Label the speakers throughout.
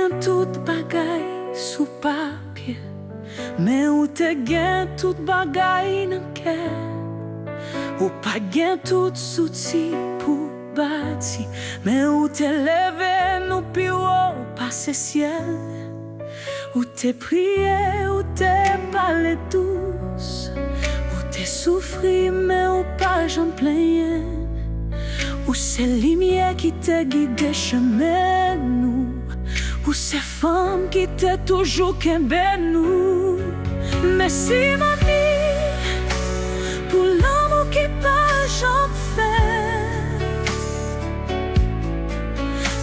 Speaker 1: gen tout bagay sou papye, men ou te gen tout bagay nan kè. Ou pa gen tout souti pou bati, men ou te leve nou pi ou pase ciel. Ou te priye, ou te pale douce, ou te soufri, men ou pa jan plenye. Ou se limye ki te guide chemin nou, ou se femme qui t'est toujours kembe nous. Merci mami pour l'amour qui pas j'en fais,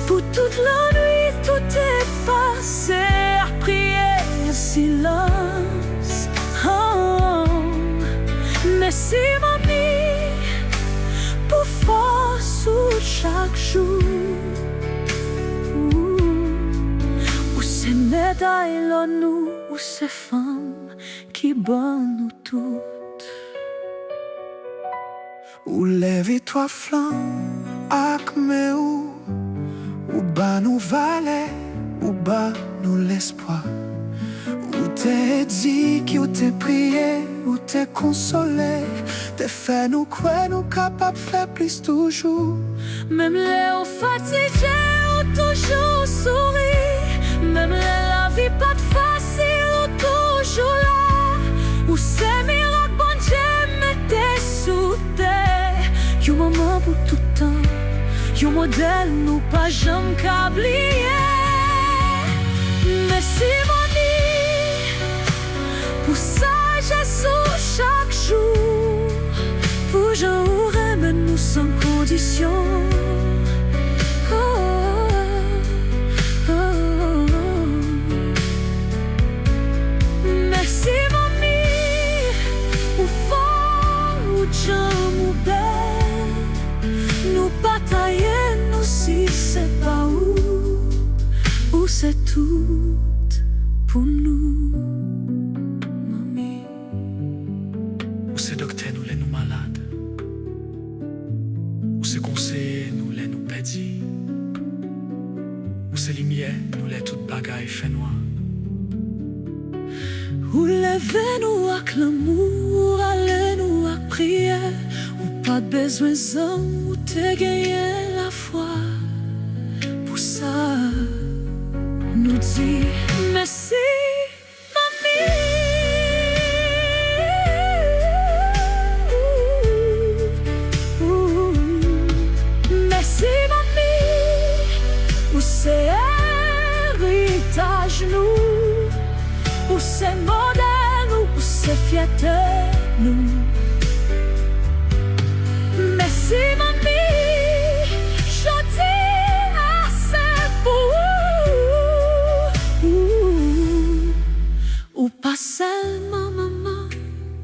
Speaker 1: pour toute la nuit tout est passé à prier en silence. Oh, merci mami pour force chaque jour. Médaille là nous, ou ces femmes qui bonne nous toutes.
Speaker 2: Ou lève-toi flamme, ak me ou bas nous valet, ou bas nous l'espoir. Ou t'es dit, qui ou t'es prié, ou t'es consolé, t'es fait nous croire, nous capables faire plus toujours.
Speaker 1: Même les hauts fatigués, ou toujours sourire. Même la vie pas de facile, ou toujours là. Ou c'est miracle, bon Dieu, mettez sous terre. Yon maman pour tout temps, yon modèle, nous pas jamais qu'oublier. Merci mami pour sagesse chaque jour, pour j'en aurais nous sans condition. Nous batailler, nous si c'est pas où c'est tout pour nous, mamie.
Speaker 2: Où c'est docteur nous les nous malades, où c'est conseiller nous les nous pédis, où c'est lumière nous les toutes bagailles fait noir.
Speaker 1: Où levez-nous avec l'amour, allez-nous avec prière. Pas de besoin d'hommes ou te gagner la foi. Pour ça, nous dit merci, mamie. Merci, mamie. Où c'est héritage nous, où c'est modèle, où c'est fierté nous. Merci mamie, je dis assez pour ou pas seulement maman,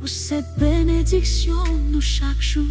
Speaker 1: ou c'est bénédiction nous chaque jour.